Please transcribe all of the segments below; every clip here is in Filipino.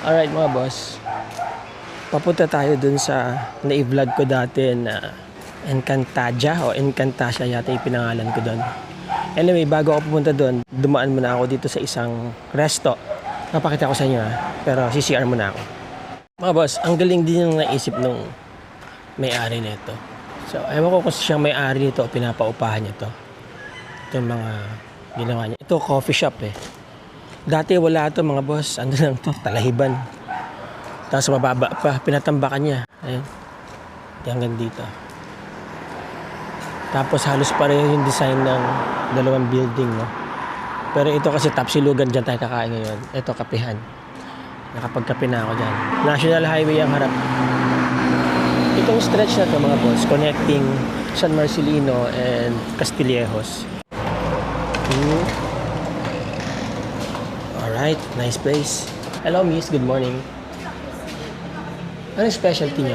Alright mga boss, papunta tayo dun sa na-vlog ko dati na Encantadia o Encantasia yata yung pinangalan ko dun. Anyway, bago ako pumunta dun, dumaan muna ako dito sa isang resto. Papakita ko sa inyo pero CCR muna ako. Mga boss, ang galing din yung naisip nung may-ari nito. So, ewan ko kung siyang may-ari nito o pinapaupahan niya to. Ito yung mga ginawa niya. Ito coffee shop eh. Dati wala ito mga boss. Ano lang to? Talahiban. Tapos mababa pa. Pinatambakan niya. Ayun. Hanggang dito. Tapos halos pareho yung design ng dalawang building. No? Pero ito kasi tapsilugan dyan tayo kakain ngayon. Ito kapihan. Nakapagkape na ako dyan. National Highway ang harap. Itong stretch na to mga boss. Connecting San Marcelino and Castillejos. Alright, nice place. Hello miss, good morning. Anong specialty niyo?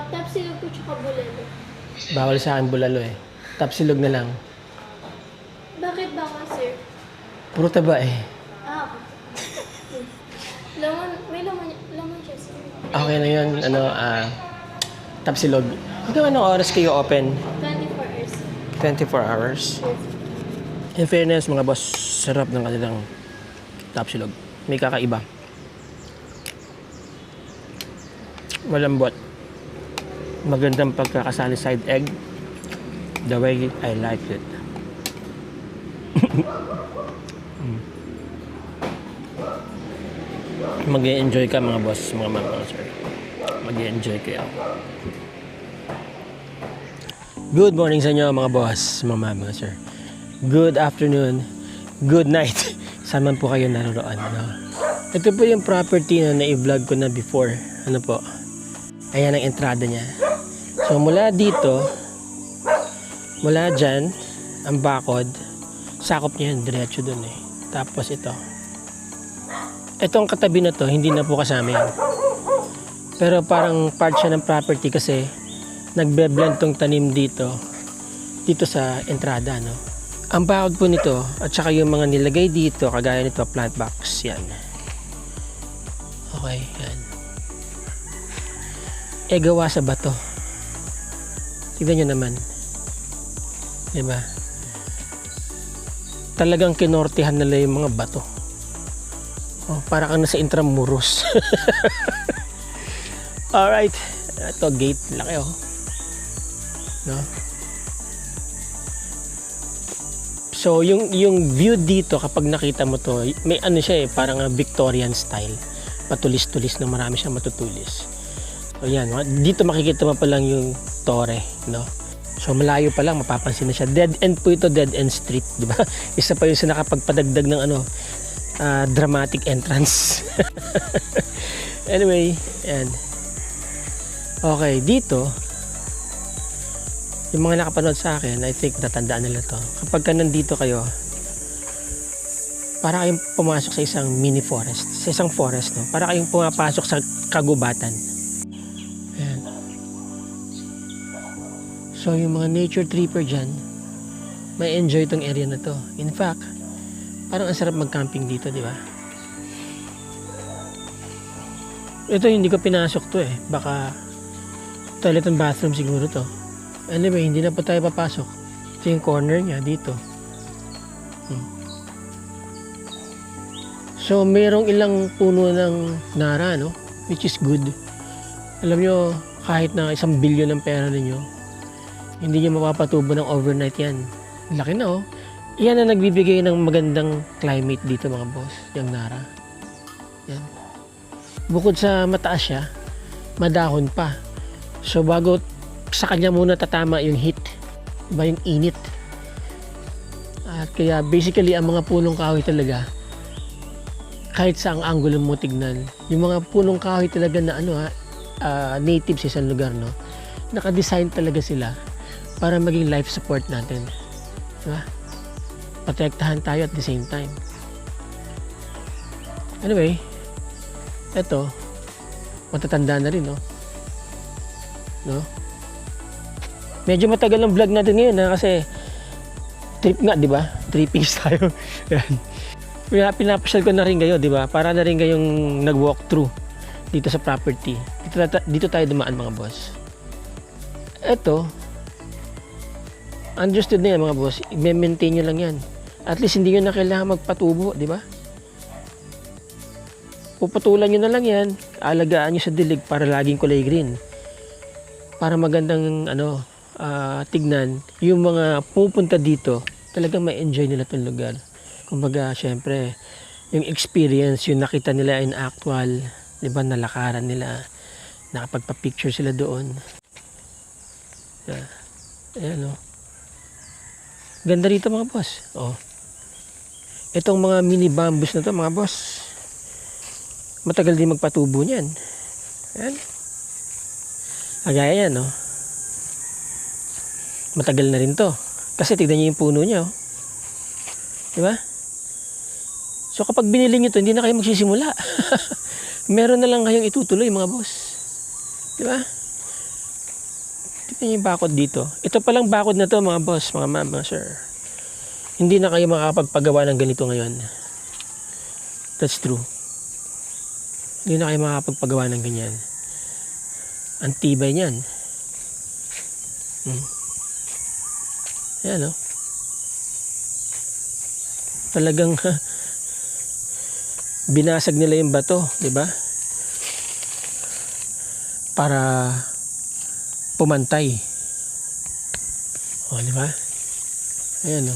Tapsilog po tsaka bulalo. Bawal sa akin bulalo eh. Tapsilog na lang. Bakit ba sir? Puro taba eh. May laman siya sir. Okay na yun, tapsilog. Hanggang anong oras kayo open? 24 hours. 24 hours. In fairness mga boss, sarap ng kanilang tapsilog. May kakaiba. Malambot. Magandang pagkakasali side egg. The way I like it. Mag-e-enjoy ka mga boss, mga mama, sir. Mag-e-enjoy kayo. Good morning sa inyo mga boss, mga mama, sir. Good afternoon, good night. Saan man po kayo naroon, no? Ito po yung property na na-vlog ko na before. Ano po? Ayan ang entrada niya. So mula dito, mula dyan, ang bakod, sakop niya yun, diretso dun eh. Tapos ito. Itong katabi na to, hindi na po kasama yan. Pero parang part siya ng property kasi nagbe-blend tong tanim dito sa entrada, no? Ang bakod po nito at saka yung mga nilagay dito, kagaya nito, plant box, yan. Okay, yan. Gawa sa bato. Tignan nyo naman. Diba? Talagang kinortihan nila yung mga bato. Oh, para kang nasa Intramuros. Alright. Ito, gate. Laki oh. No? So, yung view dito, kapag nakita mo to, may ano siya eh, parang Victorian style. Matulis-tulis na marami siyang matutulis. So, yan. Dito makikita mo pa lang yung tore, no? So, malayo pa lang, mapapansin na siya. Dead end po ito, dead end street, di ba? Isa pa yung sa nakapagpadagdag ng dramatic entrance. Anyway, yan. Okay, dito, yung mga nakapanood sa akin, I think natandaan nila to. Kapag ka nandito kayo, para kayong pumasok sa isang mini forest, sa isang forest, no? Para kayong pumapasok sa kagubatan. Ayan. So, yung mga nature tripper dyan, may enjoy itong area na to. In fact, parang ang sarap mag-camping dito, di ba? Ito, hindi ko pinasok to eh. Baka toilet and bathroom siguro to. Anyway, hindi na po tayo papasok. Ito yung corner niya dito. So, mayroong ilang puno ng nara, no? Which is good. Alam nyo, kahit na 1 billion ng pera ninyo, hindi nyo mapapatubo ng overnight yan. Laki na, oh. Yan ang nagbibigay ng magandang climate dito, mga boss. Yung nara. Yan. Bukod sa mataas siya, madahon pa. So, bago sa kanya muna tatama yung heat, diba, yung init. At kaya basically ang mga punong kahoy talaga, kahit sa ang angulo mo tignan, yung mga punong kahoy talaga na native sa isang lugar, no, naka-design talaga sila para maging life support natin, diba? Protektahan tayo at the same time. Anyway, eto, matatanda na rin, no? Medyo matagal ang vlog natin ngayon kasi trip nga, di ba? Trippings tayo. Pinapasyal ko na rin kayo, di ba? Para na rin kayong nag-walk through dito sa property. Dito tayo dumaan mga boss. Ito, understood na yan mga boss. I-maintain nyo lang yan. At least hindi nyo na kailangan magpatubo, di ba? Pupatulan nyo na lang yan. Alagaan nyo sa dilig para laging kulay green. Para magandang tignan. Yung mga pupunta dito, talagang ma-enjoy nila itong lugar. Kumbaga, syempre, yung experience, yung nakita nila in actual, di ba, nalakaran nila, nakapagpa-picture sila doon. Ayan, ganda rito mga boss. Itong mga mini bamboos na to mga boss, matagal din magpatubo niyan. Ayan. Agaya yan, matagal na rin to. Kasi tignan niyo yung puno niya, di ba? So kapag binili nyo to, hindi na kayo magsisimula. Meron na lang kayong itutuloy mga boss. Di ba? Tignan yung bakod dito. Ito palang bakod na to mga boss, mga ma'am, mga sir. Hindi na kayo makakapagpagawa ng ganito ngayon. That's true. Hindi na kayo makakapagpagawa ng ganyan. Ang tibay niyan. Ayan, talagang binasag nila yung bato, di ba? Para pumantay. Di ba? Ayan,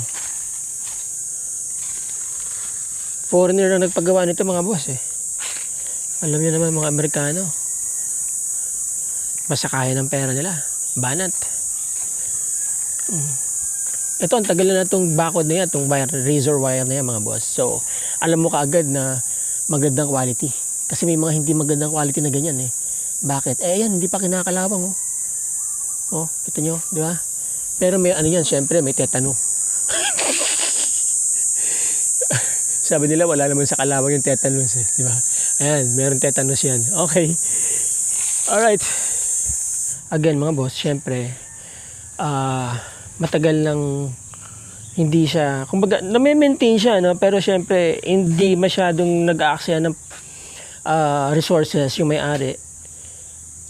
foreigner ang nagpagawa nito mga boss, Alam niyo naman mga Amerikano. Basta kaya ng pera nila. Banat. Ito, ang tagal na itong bakod na yan, itong razor wire na yan mga boss. So, alam mo kaagad na magandang quality. Kasi may mga hindi magandang quality na ganyan Bakit? Yan, hindi pa kinakalawang kita nyo, di ba? Pero may yan, syempre may tetano. Sabi nila, wala naman sa kalawang yung tetanus di ba? Ayan, meron tetanus yan. Okay. Alright. Again mga boss, syempre, matagal nang hindi siya, kumbaga, na-maintain siya, pero syempre, hindi masyadong nag-aaksaya ng resources yung may-ari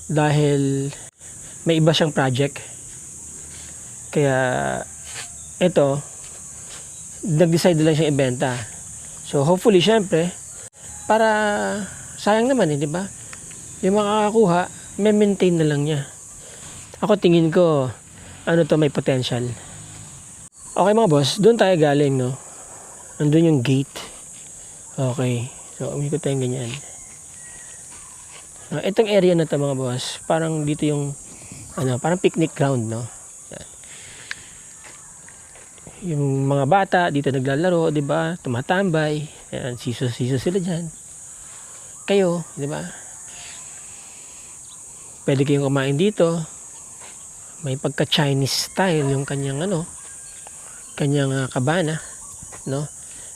dahil may iba siyang project. Kaya, ito, nag-decide lang siyang ibenta. So, hopefully, syempre, para, sayang naman di ba? Yung makakakuha, may maintain na lang niya. Ako tingin ko, may potential. Okay mga boss, doon tayo galing, Nandun yung gate. Okay. So, umikot tayong ganyan. Itong area na to mga boss, parang dito yung, parang picnic ground, Yan. Yung mga bata, dito naglalaro, di ba? Tumatambay. Yan, siso sila dyan. Kayo, di ba? Pwede kayong kumain dito. May pagka-Chinese style yung kanyang kanyang kabana,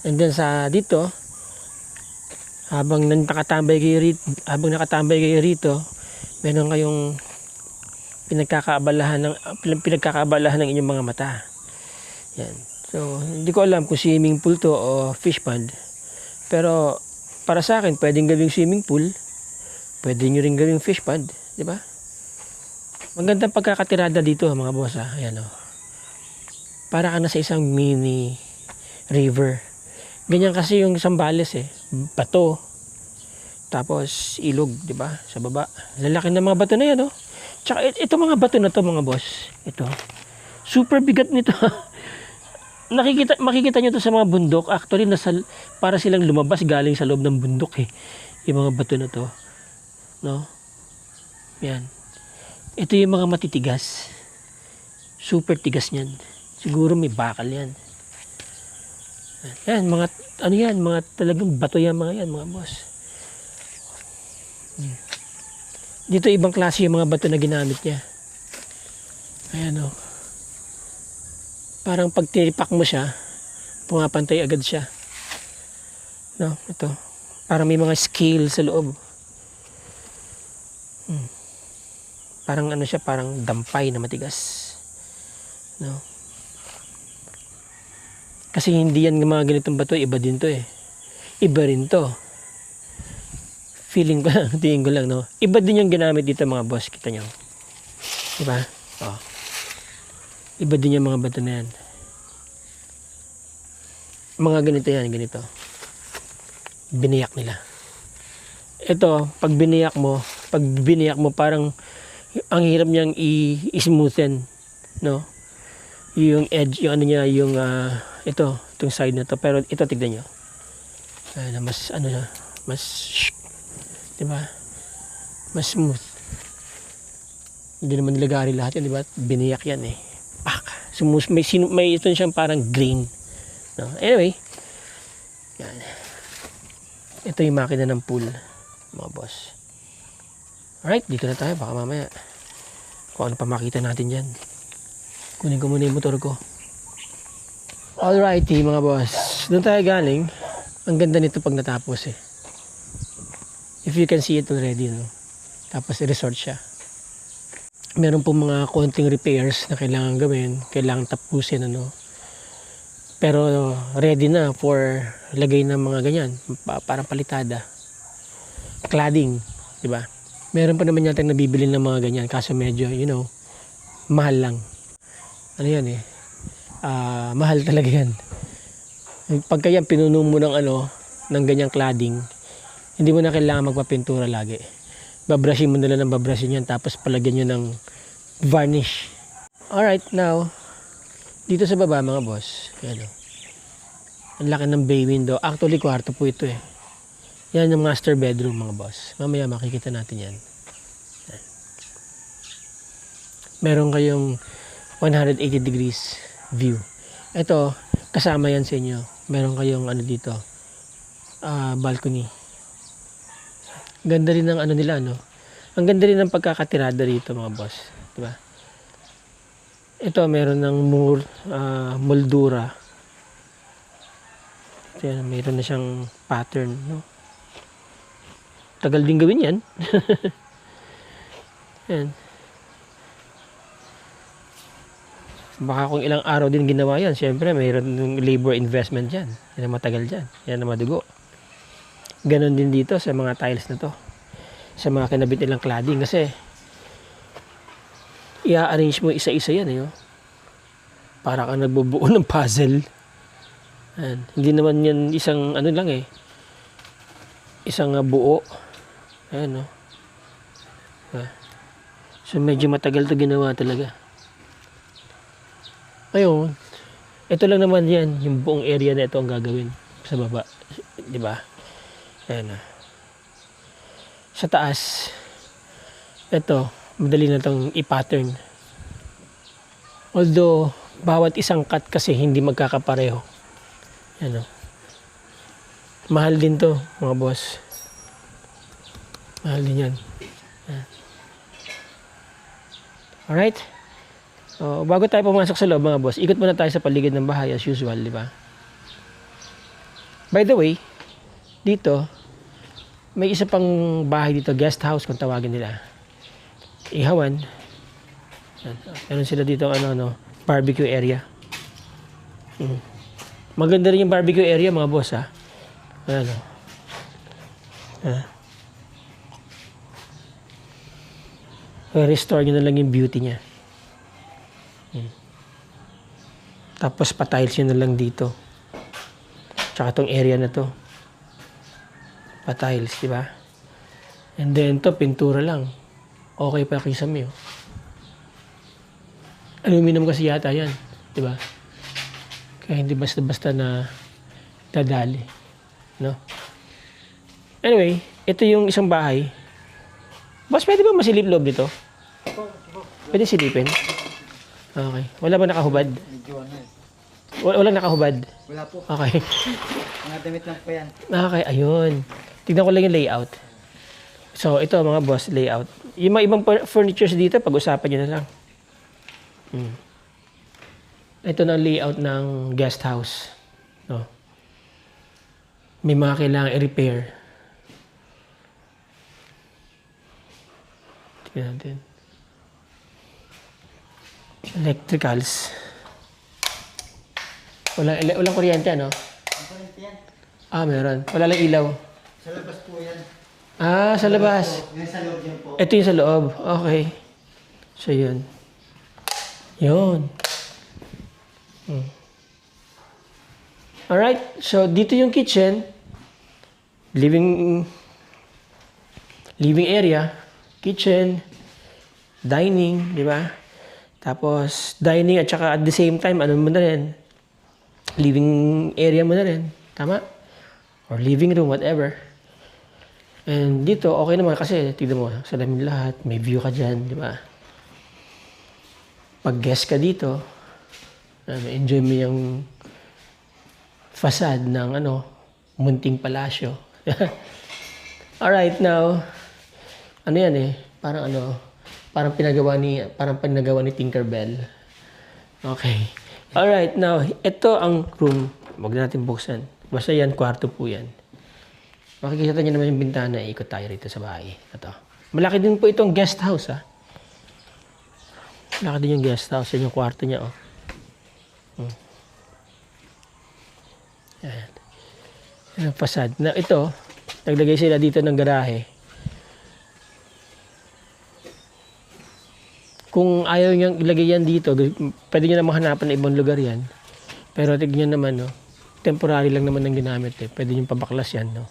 And then sa dito, habang nakatambay kayo rito, meron kayong pinagkakaabalahan ng inyong mga mata. Yan. So, hindi ko alam kung swimming pool to o fish pond. Pero para sa akin, pwedeng gawing swimming pool, pwede nyo rin gawing fish pond, di ba? Magandang pagkakatirada dito mga boss Ayan para ka na sa isang mini river. Ganyan kasi yung Zambales bato. Tapos ilog, di ba? Sa baba. Lalaki ng mga bato na yan Tsaka ito mga bato na to mga boss. Ito. Super bigat nito. Makikita nyo to sa mga bundok. Actually para silang lumabas galing sa loob ng bundok yung mga bato na to. Yan. Ito yung mga matitigas. Super tigas niyan. Siguro may bakal yan. Yan, mga talagang bato yan mga boss. Dito ibang klase yung mga bato na ginamit niya. Ayan Parang pag tinipak mo siya, pumapantay agad siya. Ito. Parang may mga scale sa loob. Parang siya, parang dampay na matigas. Kasi hindi yan mga ganitong bato, iba din to iba rin to. Feeling ko lang, tingin ko lang, no? Iba din yung ginamit dito mga boss, kita nyo. Diba? Oh. Iba din yung mga bato na yan. Mga ganito yan, ganito. Biniyak nila. Ito, pag biniyak mo, parang ang hirap niyang i-smoothen, no? Yung edge, yung ano niya, yung itong side na to. Pero ito, tignan nyo. Mas, ano na, mas, diba? Mas smooth. Hindi naman nilagari lahat yan, diba? Biniyak yan eh. Pak! Smooth. May ito siyang parang grain. No? Anyway, yan. Ito yung makina ng pool, mga boss. Alright, dito na tayo. Baka mamaya kung ano pa makita natin dyan. Kunin ko muna yung motor ko. Alrighty, mga boss. Doon tayo galing. Ang ganda nito pag natapos eh. If you can see it already, no? Tapos resort siya. Meron po mga konting repairs na kailangan gawin. Kailangan tapusin, ano. Pero ready na for lagay ng mga ganyan. Parang palitada. Cladding, di ba? Meron pa naman yata nabibili ng mga ganyan. Kaso medyo, mahal lang. Ano yan eh. Mahal talaga yan. Pagka yan, pinuno mo ng ganyang cladding, hindi mo na kailangan magpapintura lagi. Babrushin mo na lang ng babrushin yan, tapos palagyan nyo ng varnish. Alright, now, dito sa baba mga boss, yan o. Ang laki ng bay window. Actually, kwarto po ito eh. Yan yung master bedroom mga boss. Mamaya makikita natin yan. Yan. Meron kayong 180 degrees view. Ito, kasama yan sa inyo. Meron kayong dito, balcony. Ganda rin ng nila, no? Ang ganda rin ng pagkakatirada dito mga boss. Diba? Ito, meron ng moldura. Yan, meron na siyang pattern, no? Tagal din gawin yan. Yan. Baka kung ilang araw din ginawa yan, syempre mayroon ng labor investment dyan. Yan ang matagal dyan. Yan ang madugo. Ganon din dito sa mga tiles na to. Sa mga kinabit nilang cladding. Kasi i-arrange mo isa-isa yan. Para kang nagbubuo ng puzzle. Yan. Hindi naman yan isang lang eh. Isang buo. Ayan, no? So medyo matagal to ginawa talaga. Ngayon, ito lang naman yan, yung buong area na ito ang gagawin sa baba. Diba? Ayan na. Sa taas, ito, madali na itong i-pattern. Although, bawat isang cut kasi hindi magkakapareho. Ayan o. Mahal din to, mga boss. Mahal din yan. Ayan. Alright? Bago tayo pumasok sa loob mga boss, ikot muna tayo sa paligid ng bahay as usual, di ba? By the way, dito, may isa pang bahay dito, guest house kung tawagin nila. Ihawan. Meron sila dito barbecue area. Maganda rin yung barbecue area mga boss ha. Restore nyo na lang yung beauty niya. Tapos pa-tiles nyo na lang dito. Tsaka tong area na to. Pa-tiles, di ba? And then to, pintura lang. Okay pa kisame. Aluminum kasi yata yan. Di ba? Kaya hindi basta-basta na dadali. No? Anyway, ito yung isang bahay. Boss, pwede ba masilip loob dito? Pwede silipin? Okay. Wala ba nakahubad? Medyo ano eh. Walang nakahubad? Wala po. Okay. Mga damit lang po yan. Okay, ayun. Tignan ko lang yung layout. So, ito mga boss, layout. Yung mga ibang furnitures dito, pag-usapan nyo na lang. Ito na ang layout ng guest house. No? May mga kailangan i-repair. Tignan natin. Electricals. Walang kuryente, ano? Ang kuryente yan. Ah, meron. Wala lang ilaw. Sa labas po yan. Ah, sa labas. Yung sa loob yan po. Ito yung sa loob. Okay. So, yun. Yun. Alright. So, dito yung kitchen. Living area. Kitchen. Dining. Di ba? Tapos, dining at saka at the same time, ano mo na rin? Living area mo na rin. Tama? Or living room, whatever. And dito, okay naman kasi, tignan mo, salamin lahat, may view ka dyan, di ba? Pag guest ka dito, enjoy mo yung facade ng munting palasyo. Alright, now, ano yan parang pinagawa ni Tinkerbell. Okay. Alright, now, ito ang room. Huwag natin buksan. Basta yan, kwarto po yan. Makikita niyo naman yung bintana, ikot tayo rito sa bahay. Ito. Malaki din po itong guest house, ha. Malaki din yung guest house. Yan yung kwarto niya, oh. Yan. Yan ang facade. Na ito, naglagay sila dito ng garahe. Kung ayaw niyang ilagay yan dito, pwede niyo naman hanapan na ibang lugar yan. Pero tignan naman, no. Temporary lang naman ang ginamit, eh. Pwede niyong pabaklas yan, no.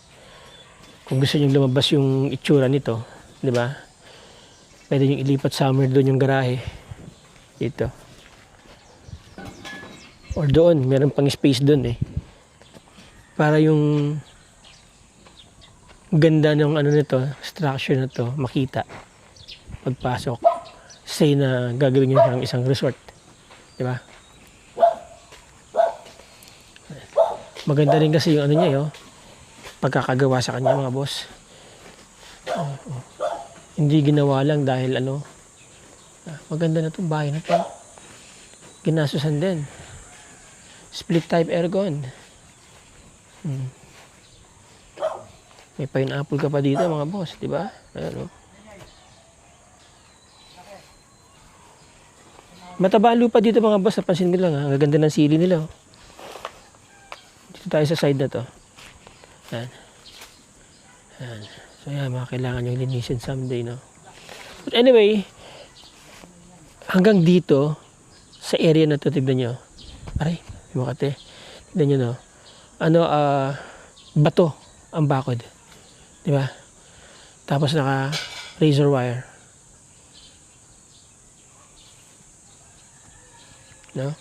Kung gusto nyo lumabas yung itsura nito, di ba? Pwede nyo ilipat somewhere doon yung garahe. Dito. Or doon, meron pang space doon eh. Para yung ganda ng nito, structure na to, makita. Pagpasok. Say na gagawin nyo siyang isang resort. Di ba? Maganda rin kasi yung niya, yo. Pagkakagawa sa kanya, mga boss. Hindi ginawa lang dahil maganda na itong bahay na ito. Ginasusan din. Split type aircon. May pineapple ka pa dito, mga boss, di ba? Ayan, mataba ang lupa dito, mga boss. Napansin ko lang, ha? Ang gaganda ng sili nila. Dito tayo sa side na to. Yan. Yan. So yan, mga kailangan yung linisin someday, no? But anyway, hanggang dito, sa area na to, tignan nyo. Aray, may makate. Tignan nyo, no? Bato ang bakod. Di ba? Tapos naka razor wire. No?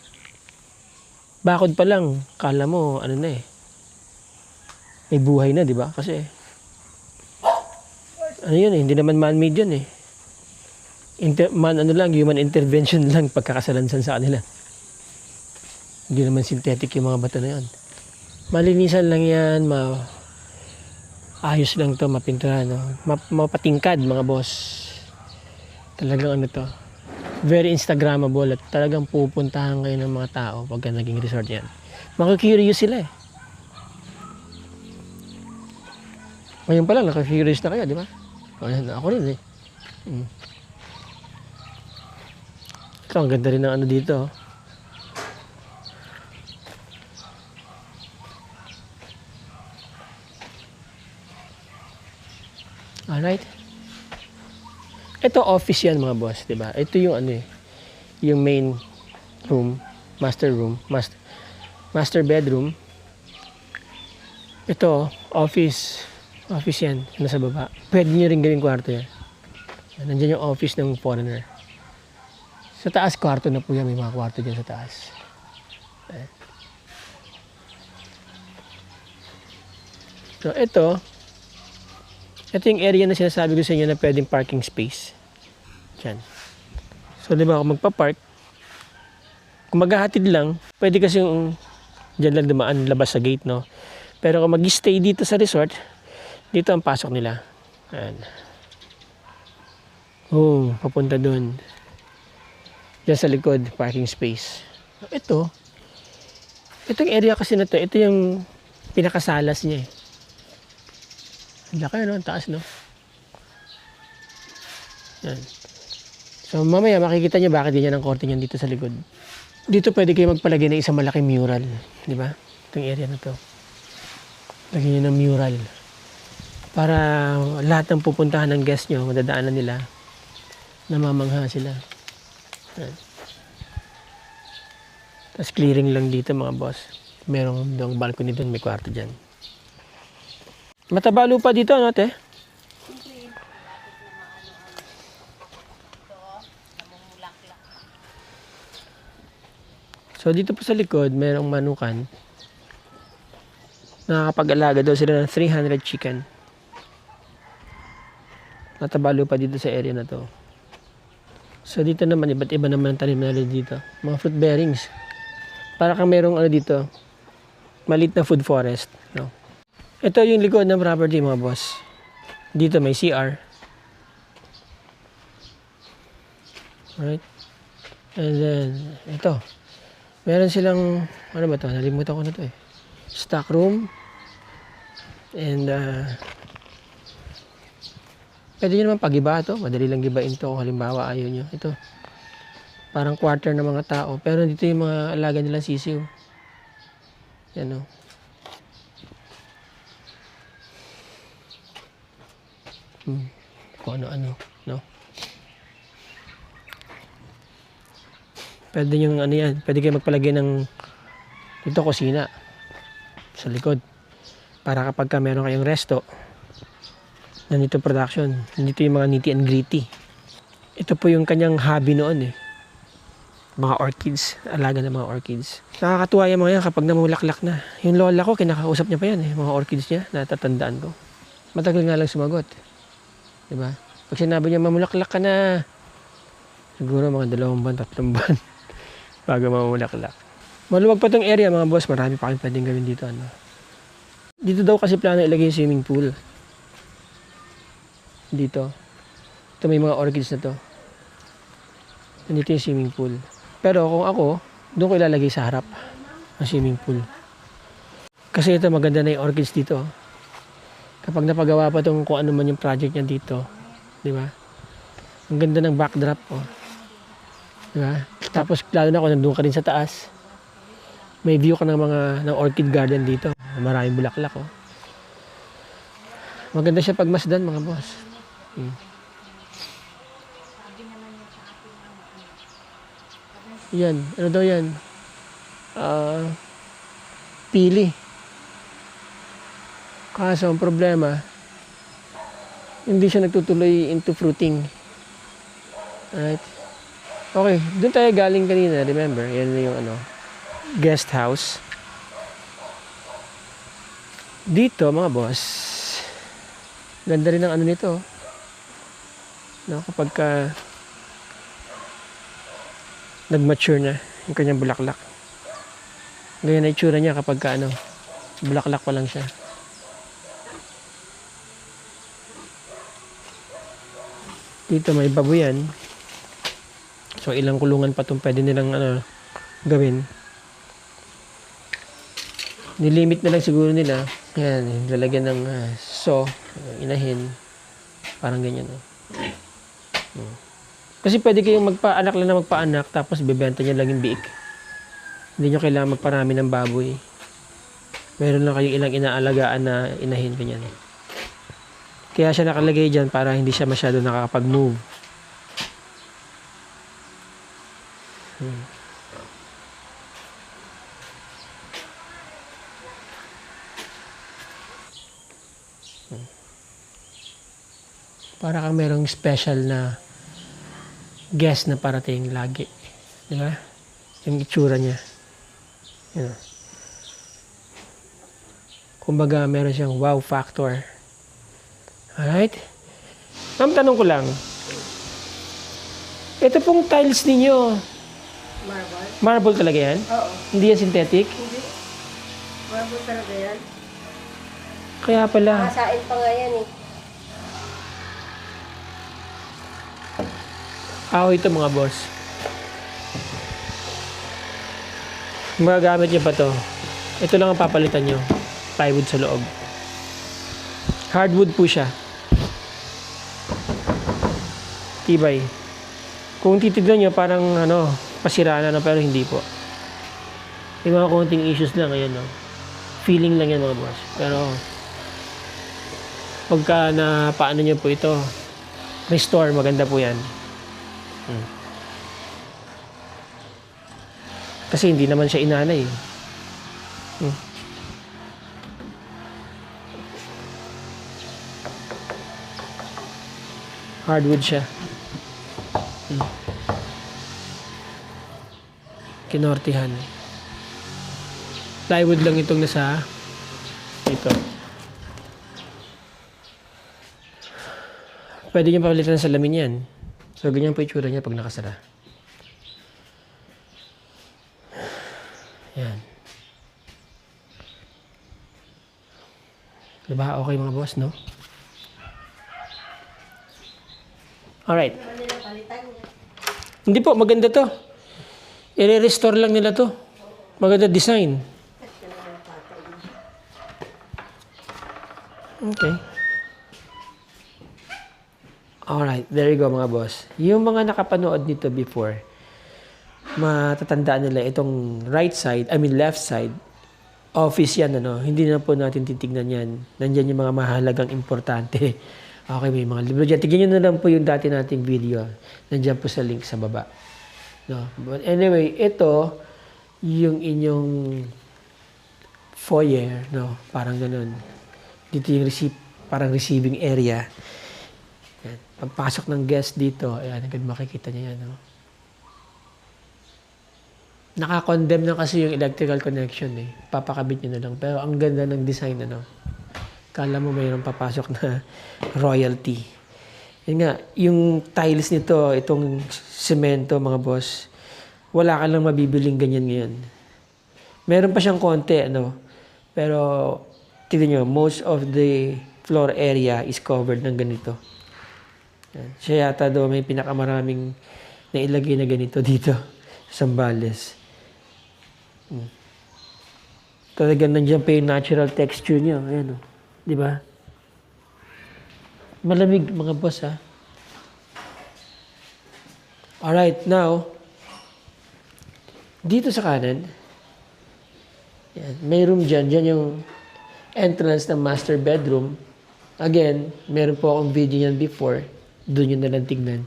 Bakod pa lang, kala mo, may buhay na, di ba? Kasi, yun eh, hindi naman man-made yun eh. Human intervention lang pagkakasalansan sa kanila. Hindi naman synthetic yung mga bato na yun. Malinisan lang yan, ayos lang to, mapintura, no? Mapatingkad, mga boss. Talagang to, very Instagrammable at talagang pupuntahan kayo ng mga tao pagka naging resort yan. Makikurious sila eh. Ngayon pa lang, naka-curious na kayo, di ba? Ako rin eh. Ito, ang ganda rin ng dito. Alright. Ito, office yan, mga boss, di ba? Ito yung yung main room, master bedroom. Ito, office yan, nasa baba. Pwede nyo rin gawing kwarto yan. Nandiyan yung office ng foreigner. Sa taas, kwarto na po yan. May mga kwarto dyan sa taas. So, ito yung area na sinasabi ko sa inyo na pwedeng parking space. Diyan. So, di ba, kung magpa-park, kung maghahatid lang, pwede kasi yung dyan lang dumaan, labas sa gate, no? Pero kung mag-stay dito sa resort, dito ang pasok nila. Ayan. Papunta dun. Diyan sa likod, parking space. Itong area kasi na to, ito yung pinakasalas niya eh. Ang laki, no? Ang taas, no? Yan. So, mamaya makikita nyo bakit ganyan ang korte niyan dito sa likod. Dito pwede kayo magpalagay ng isang malaking mural. Di ba? Itong area na to. Lagyan nyo ng mural. Para lahat ng pupuntahan ng guest nyo, madadaanan nila, namamangha sila. Yan. Tapos clearing lang dito mga boss. Merong doong balcony doon, may kwarto dyan. Mataba lupa dito, ano te? So dito po sa likod, merong manukan. Nakakapag-alaga daw sila ng 300 chicken. Mataba lupa dito sa area na to. So dito naman, iba't iba naman ang tanim nila dito. Mga fruit bearings. Para kang merong ano dito, maliit na food forest. No? Ito yung likod ng property mga boss. Dito may CR. Right? And then, ito. Meron silang, ano ba to? Nalimutan ko na to eh. Stock room. And, pwede nyo naman pag-iba to. Madali lang gibain to kung halimbawa ayaw nyo. Ito. Parang quarter ng mga tao. Pero dito yung mga alaga nilang sisiw. Yan o. Kung ano-ano. No? Pwede yung ano yan. Pwede kayo magpalagay ng dito kusina. Sa likod. Para kapag ka meron kayong resto, nandito production. Nandito yung mga nitty and gritty. Ito po yung kanyang hobby noon eh. Mga orchids. Alaga ng mga orchids. Nakakatuwa yung mga yan kapag namulaklak na. Yung lola ko, kinakausap niya pa yan eh. Mga orchids niya, natatandaan ko. Matagal nga lang sumagot. Diba? Pag sinabi niya, mamulaklak ka na. Siguro mga 2 buwan, 3 buwan. Bago mamulaklak. Maluwag pa tong area mga boss. Marami pa kayong pwedeng gawin dito. Ano? Dito daw kasi plano ilagay yung swimming pool. Dito. Ito may mga orchids na to. Nandito yung swimming pool. Pero kung ako, doon ko ilalagay sa harap ang swimming pool. Kasi ito maganda na yung orchids dito. Kapag napagawa pa itong kung ano man yung project niya dito. Di ba? Ang ganda ng backdrop. Oh. Di ba? Tapos lalo na kung nandun ka rin sa taas. May view ka ng orchid garden dito. Maraming bulaklak. Oh. Maganda siya pagmasdan mga boss. Yan. Ano daw yan? Pili. Kaso ang problema, hindi siya nagtutuloy into fruiting. Alright? Okay. Doon tayo galing kanina. Remember? Yan na yung guest house. Dito, mga boss, ganda rin ang nito. No, kapag ka nag-mature na yung kanyang bulaklak. Ganyan na itsura niya kapag ka bulaklak pa lang siya. Dito may babuyan. So ilang kulungan pa itong pwede nilang gawin. Nilimit na lang siguro nila. Yan, lalagyan ng inahin. Parang ganyan. Kasi pwede kayong magpaanak lang na magpaanak tapos bebenta nyo lang yung biik. Hindi nyo kailangan magparami ng baboy. Meron lang kayong ilang inaalagaan na inahin. Ganyan. Kaya siya nakalagay dyan para hindi siya masyado nakakapag-move. Para kang merong special na guest na parating lagi. Di ba? Yung itsura niya. Yan. Kumbaga, meron siyang wow factor. Alright? Ma'am, tanong ko lang. Ito pong tiles ninyo. Marble? Marble talaga yan? Oo. Hindi yan synthetic? Hindi. Marble talaga yan. Kaya pala. Nakasain pa nga yan eh. Ito mga boss. Magagamit niyo pa to. Ito lang ang papalitan niyo. Plywood sa loob. Hardwood po siya. Tibay. Kung titignan niyo parang pasiraan na pero hindi po. May mga konting issues lang. Ayan, no? feeling lang yan mga boss. Pero, pagka na paano nyo po ito, restore, maganda po yan. Kasi hindi naman siya inanay. Hardwood siya. Kinortihan. Plywood lang itong nasa ito. Pwede nyo palitan ng salamin yan. So, ganyan po itsura niya pag nakasara. Yan. Diba? Okay mga boss, no? Alright. Ano nila palitan niya? Hindi po, maganda to. I-restore lang nila to. Maganda design. Okay. Alright, there you go mga boss. Yung mga nakapanood nito before, matatandaan nila itong right side, left side, office yan, ano. Hindi na po natin titignan yan. Nandyan yung mga mahalagang importante. Okay, may mga libro dyan. Tignan nyo na lang po yung dati nating video. Nandyan po sa link sa baba. No? But anyway, ito, yung inyong foyer, no? Parang ganun. Dito yung parang receiving area. Yan. Pagpasok ng guest dito, ayan, agad makikita niya yan, no? Naka-condemn na kasi yung electrical connection, eh. Papakabit niyo na lang. Pero ang ganda ng design, ano? Kala mo mayroong papasok na royalty. Yun nga, yung tiles nito, itong semento, mga boss, wala ka lang mabibiling ganyan ngayon. Meron pa siyang konti, ano? Pero, tignan nyo, most of the floor area is covered ng ganito. Yan. Siya yata daw may pinakamaraming nailagay na ganito dito sa Zambales. Talagang nandiyan pa yung natural texture niya. Ayan, oh. Di ba? Malamig, mga boss, ha? Alright, now, dito sa kanan, yan, may room dyan. Dyan yung entrance ng master bedroom. Again, meron po akong video yan before. Doon yun na lang tignan.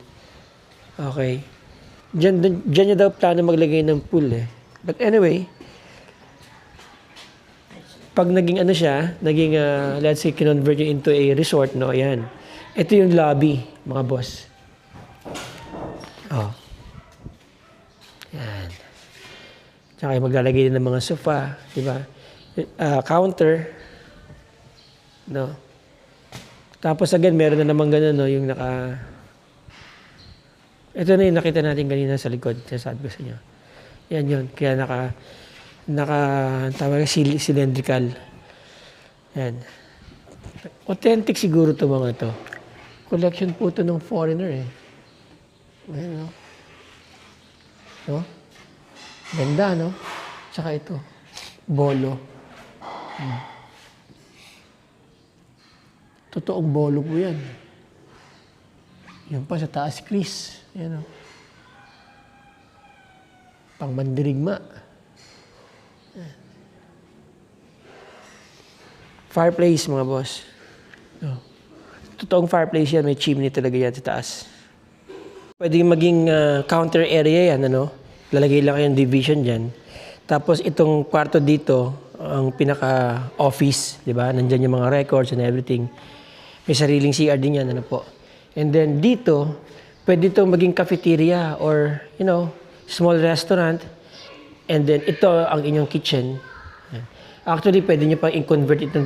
Okay. Dyan nyo daw plano maglagay ng pool, eh. But anyway, pag naging ano siya, naging, let's say, kinonvert nyo into a resort, no? Ayan. Ito yung lobby, mga boss. Oh. Yan. Tsaka yung maglalagay din ng mga sofa, di ba? Counter. No? Tapos again, meron na naman ganun, no? Yung ito na yung nakita natin kanina sa likod. Sasabi ko sa inyo. Yan yun. Kaya tawag cylindrical. Yan. Authentic siguro to mga to. Collection po to ng foreigner, eh. Ayan, no? No? Ganda, no? Tsaka ito. Bolo. Totoong bolo po yan. Yan pa sa taas, Chris. Yan, no? Pang mandirigma. Fireplace, mga boss. No. Totoong fireplace yan. May chimney talaga yan sa taas. Pwede maging counter area yan, ano? Lalagay lang kayong division dyan. Tapos itong kwarto dito, ang pinaka-office, di ba? Nandyan yung mga records and everything. May sariling CR din yan, ano po. And then dito, pwede itong maging cafeteria or, small restaurant. And then ito ang inyong kitchen. Actually, pwede nyo pa i-convert ito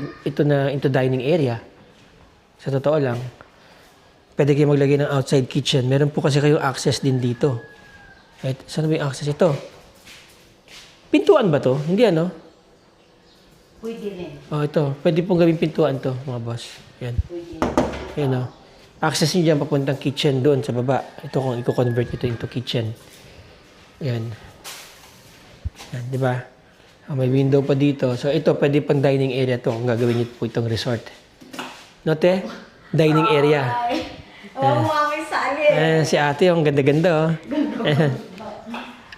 into dining area. Sa totoo lang. Pwede kayo maglagay ng outside kitchen. Meron po kasi kayong access din dito. Right? Saan ba yung access ito? Pintuan ba to? Hindi, ano? Pwede rin. Oh, ito. Pwede pong gawing pintuan to, mga boss. Yan. Pwede. Yan, oh. Access nyo dyan papuntang kitchen doon sa baba. Ito kung i-convert ito into kitchen. Yan. Yan, di ba? May window pa dito. So, ito, pwede pang dining area to. Ang gagawin nyo po itong resort. Note? Dining area. Mami, sali. Si ate, ang ganda-ganda, oh.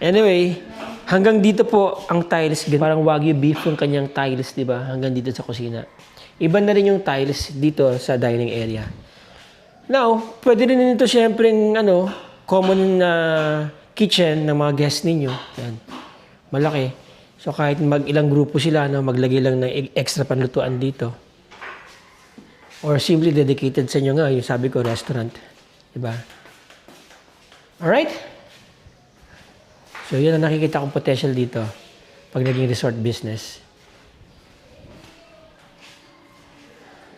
Anyway, Hanggang dito po ang tiles, parang Wagyu beef yung kanyang tiles, di ba? Hanggang dito sa kusina. Iba na rin yung tiles dito sa dining area. Now, pwede rin ito syempre common na kitchen ng mga guests ninyo. Yan. Malaki. So kahit ilang grupo sila, maglagay lang ng extra panlutuan dito. Or simply dedicated sa inyo nga, yung sabi ko, restaurant. Diba? Alright? So yun ang nakikita kong potential dito pag naging resort business.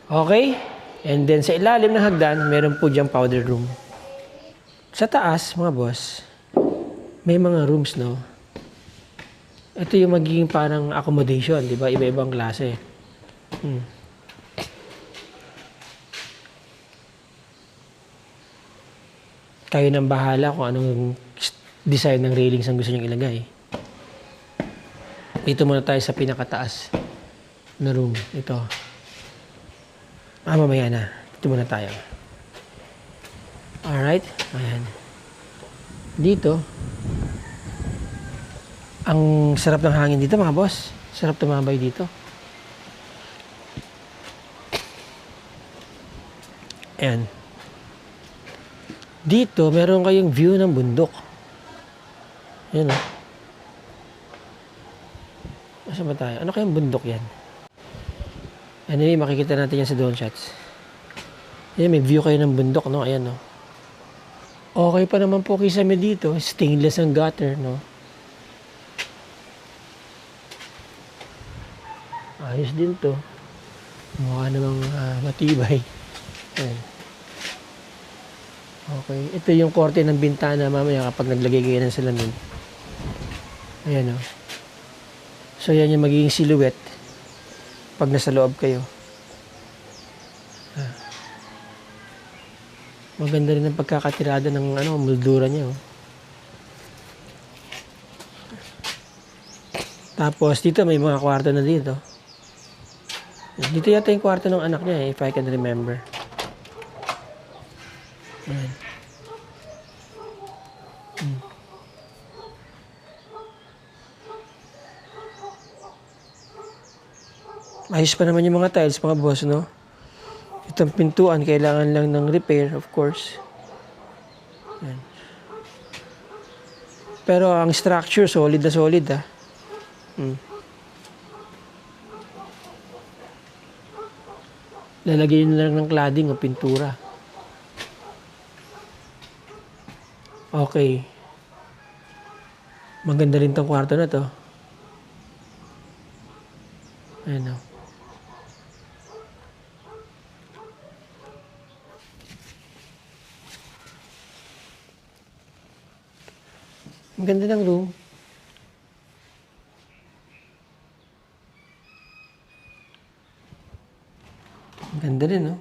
Okay? And then sa ilalim ng hagdan, meron po diyang powder room. Sa taas, mga boss, may mga rooms, no? Ito yung magiging parang accommodation, di ba? Iba-ibang klase. Kayo nang bahala kung anong design ng railings ang gusto nyo ilagay. Dito muna tayo sa pinakataas na room. Ito. Mamaya na. Dito muna tayo. Alright. Ayan. Dito. Ang sarap ng hangin dito, mga boss. Sarap tumambay dito. Ayan. Dito, meron kayong view ng bundok. Ayan, oh. Saan ba tayo? Ano kayang bundok yan? Anyway, makikita natin yan sa drone shots. Ayan, may view kayo ng bundok, no? Ayan, no? Okay pa naman po kisame dito. Stainless ang gutter, no? Ayos din to. Mukha namang matibay. Ayan. Okay. Ito yung korte ng bintana mamaya kapag naglagay kayo ng salamin. Ayan, o. So, yan yung magiging silhouette pag nasa loob kayo. Maganda rin ang pagkakatirada ng moldura niya, o. Tapos, dito may mga kwarto na dito. Dito yata yung kwarto ng anak niya, if I can remember. Ayan. Ayos pa naman yung mga tiles, mga boss, no? Itong pintuan, kailangan lang ng repair, of course. Ayan. Pero ang structure, solid na solid, ah. Lalagyan nyo lang ng cladding o pintura. Okay. Maganda rin tong kwarto na to. Ayan, o. Ang ganda ng room. Ang ganda rin, no?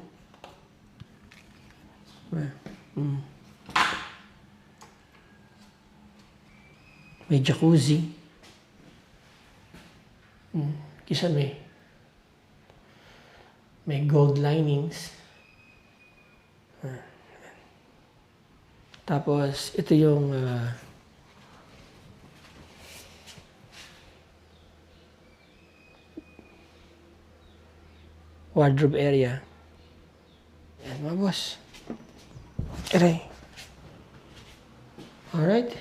May jacuzzi. Kisame. May gold linings. Tapos, ito yung wardrobe area. Yan, mga boss. Aray. Alright.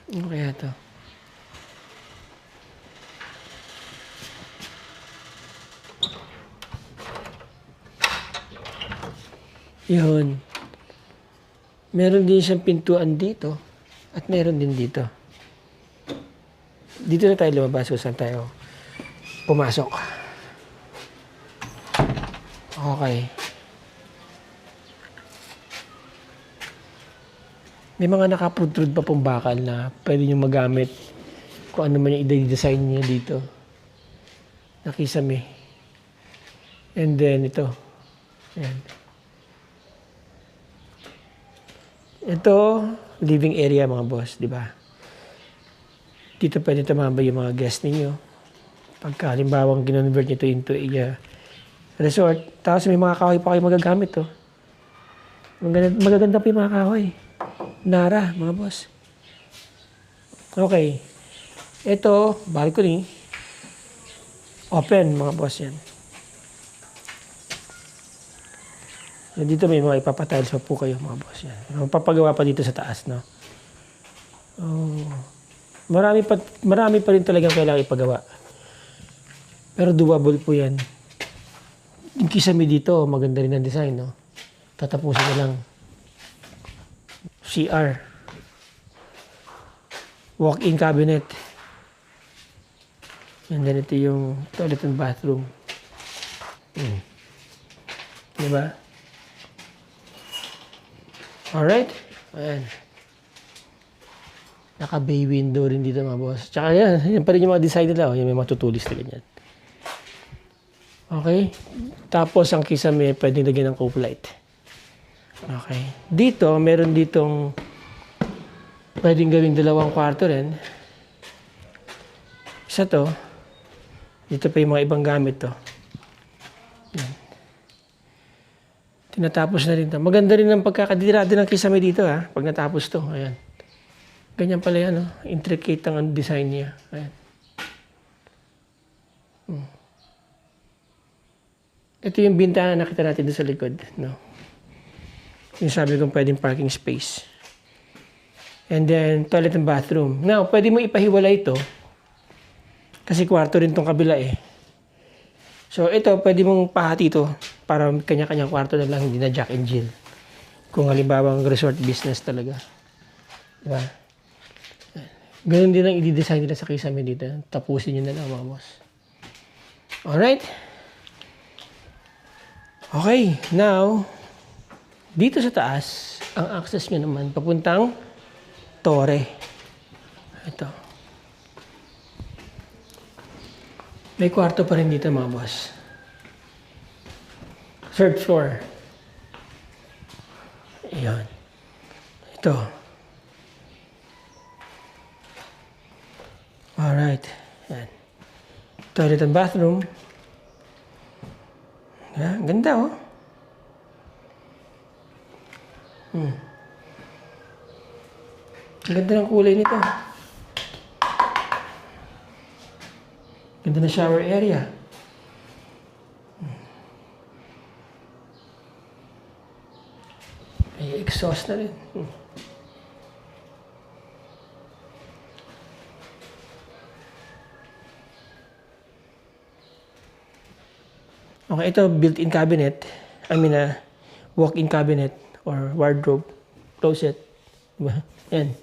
Ano kaya ito? Yun. Meron din siyang pintuan dito at meron din dito. Dito na tayo lumabas kung saan tayo pumasok. Okay. May mga nakaprudrud pa pong bakal na pwede nyo magamit kung ano man yung i-design nyo dito. Nakisame. And then ito. Ayan. Ito, living area mga boss, di ba? Dito pwede tumambay yung mga guests ninyo. Pagka halimbawa ginonvert nyo ito into a resort. Tapos may mga kahoy pa kayo magagamit to. Magaganda pa yung mga kahoy. Nara, mga boss. Okay. Ito, balcony. Open, mga boss yan. So, dito may mga ipapatiles pa po kayo, mga boss yan. Papagawa pa dito sa taas, no? Oh, marami pa rin talagang kailangan ipagawa. Pero doable po yan. Yung kisame dito, maganda rin ang design, no? Tatapusin na lang. CR. Walk-in cabinet. And then ito yung toilet and bathroom. Diba? Alright. Ayan. Naka-bay window rin dito, mga boss. Tsaka yan pa rin yung mga design nila. Oh. Yung may matutulis na ganyan. Okay. Tapos ang kisame, pwedeng lagyan ng cope light. Okay. Dito, meron ditong pwedeng gawing 2 kwarto rin. Isa to. Dito pa yung mga ibang gamit to. Yan. Tinatapos na rin to. Maganda rin ang pagkakadirado ng kisame dito ha. Pag natapos to. Ayan. Ganyan pala yan. Oh. Intricate ang design niya. Ayan. Ito yung bintana na nakita natin doon sa likod. No? Yung sabi kong pwedeng parking space. And then, toilet and bathroom. Now, pwede mo ipahiwalay ito. Kasi kwarto rin tong kabila eh. So, ito, pwede mong pahati ito para kanya-kanyang kwarto na lang, hindi na Jack and Jill. Kung halimbawa ang resort business talaga. Diba? Ganun din ang i-design nila sa kisame dito. Tapusin nyo na lang, mga boss. Alright? Okay, now, dito sa taas, ang access nyo naman, papuntang Torre. Ito. May kwarto pa rin dito, mga boss. 3rd floor. Ayan. Ito. Alright. Ayan. Toilet and bathroom. Ayan, ganda oh. Ang ganda ng kulay nito. Ganda na shower area. May exhaust na rin. Okay, ito built-in cabinet. I mean, walk-in cabinet or wardrobe, closet. Diba? Yan.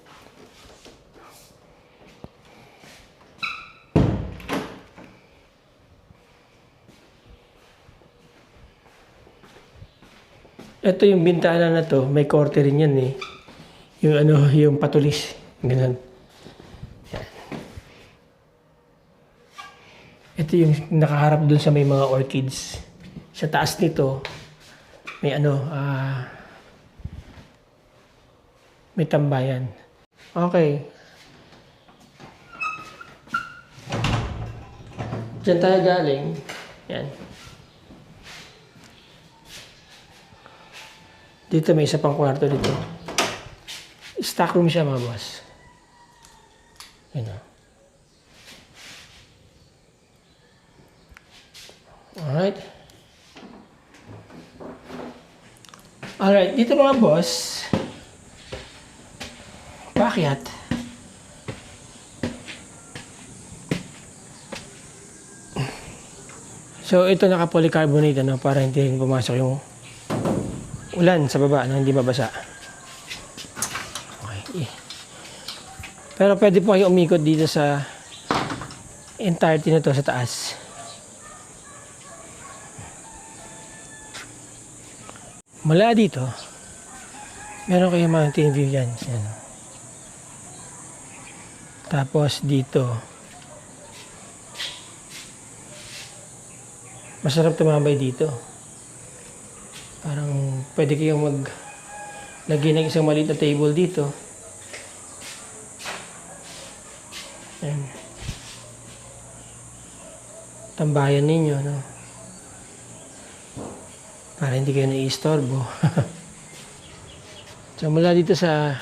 Ito yung bintana na to, may korte rin yan eh. Yung ano, yung patulis. Ganun. Yan. Ito yung nakaharap dun sa may mga orchids. Sa taas nito, may ano, may tambayan. Okay. Diyan tayo galing. Yan. Dito may isa pang kwarto dito. Stock room siya, mga boss. Yan o. Alright. Alright, dito mga boss. Paakyat. So, ito naka-polycarbonate ano, para hindi pumasok yung ulan sa baba na hindi mabasa. Okay. Pero pwede po kayo umikot dito sa entirety na to sa taas. Mula dito, meron kayong mountain view yan. Yan. Tapos dito, masarap tumambay dito. Parang pwede kayong maglagay ng isang maliit na table dito. Ayan. Tambayan ninyo, no? Para hindi kayo naiistorbo. So mula dito sa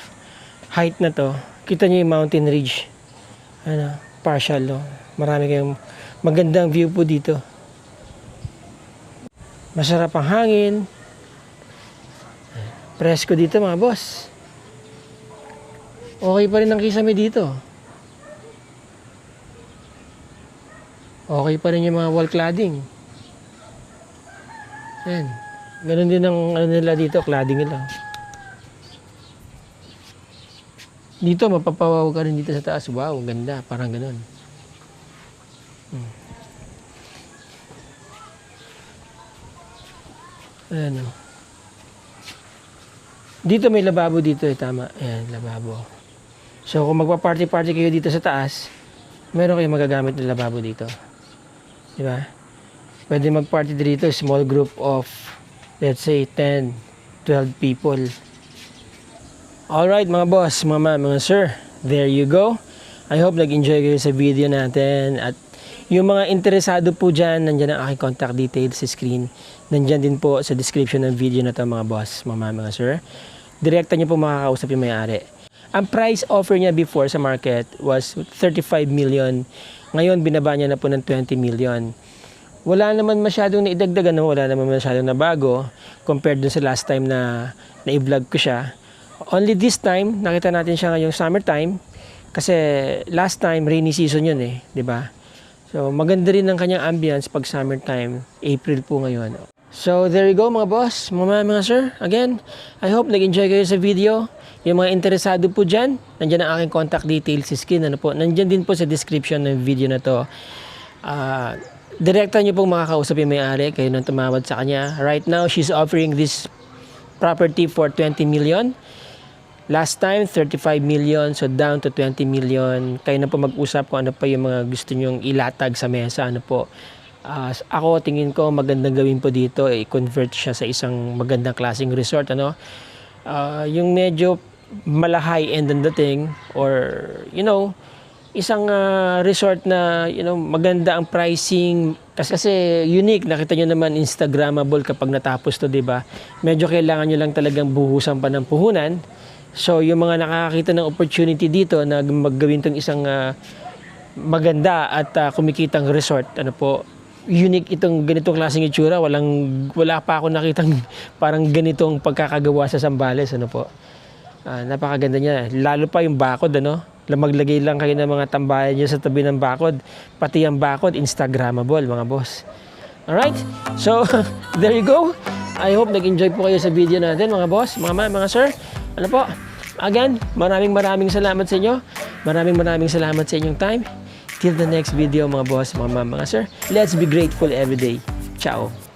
height na to, kita nyo yung mountain ridge. Ano, partial, no? Marami kayong magandang view po dito. Masarap ang hangin. Presko dito mga boss. Okay pa rin ang kisame dito. Okay pa rin yung mga wall cladding. Yan. Ganun din ang ano nila dito, cladding nila. Dito, mapapawaw ka rin dito sa taas. Wow, ganda. Parang ganun. Ayan o. Dito may lababo dito eh. Tama. Ayan, lababo. So, kung magpa-party-party kayo dito sa taas, meron kayong magagamit na lababo dito. Diba? Pwede mag-party dito. Small group of, let's say, 10, 12 people. Alright mga boss, mga sir, there you go. I hope nag-enjoy kayo sa video natin. At yung mga interesado po dyan, nandyan ang aking contact details sa screen. Nandyan din po sa description ng video na to mga boss, mga sir. Direkta nyo po makakausap yung may-ari. Ang price offer niya before sa market was 35 million. Ngayon, binaba niya na po ng 20 million. Wala naman masyadong naidagdagan, no? Wala naman masyadong nabago compared dun sa last time na i-vlog ko siya. Only this time, nakita natin siya ngayong summertime kasi last time, rainy season yun eh, di ba? So, maganda rin ang kanyang ambience pag summertime, April po ngayon. So, there you go mga boss, mga sir. Again, I hope nag-enjoy kayo sa video. Yung mga interesado po dyan, nandyan ang aking contact details sa screen. Ano po, nandyan din po sa description ng video na to. Direkta nyo pong makakausap yung may-ari, kayo nang tumawad sa kanya. Right now, she's offering this property for 20 million. Last time, 35 million, so down to 20 million. Kayo na po mag-usap kung ano pa yung mga gusto nyong ilatag sa mesa. Ano po. Ako, tingin ko magandang gawin po dito, i-convert siya sa isang magandang klaseng resort. Ano? Yung medyo malahay end ang dating, or, you know, isang resort na, you know, maganda ang pricing. Kasi unique, nakita nyo naman, Instagrammable kapag natapos to, diba? Medyo kailangan nyo lang talagang buhusan pa ng puhunan. So, yung mga nakakita ng opportunity dito na maggawin itong isang maganda at kumikitang resort, ano po, unique itong ganitong klaseng itsura. Wala pa ako nakitang parang ganitong pagkakagawa sa Zambales, ano po. Napakaganda niya. Lalo pa yung bakod, ano. Maglagay lang kayo ng mga tambayan niyo sa tabi ng bakod. Pati ang bakod, Instagrammable, mga boss. Alright? So, there you go. I hope nag-enjoy po kayo sa video natin, mga boss, mga sir. Ano po? Again, maraming salamat sa inyo. Maraming salamat sa inyong time. Till the next video, mga boss, mga sir. Let's be grateful every day. Ciao.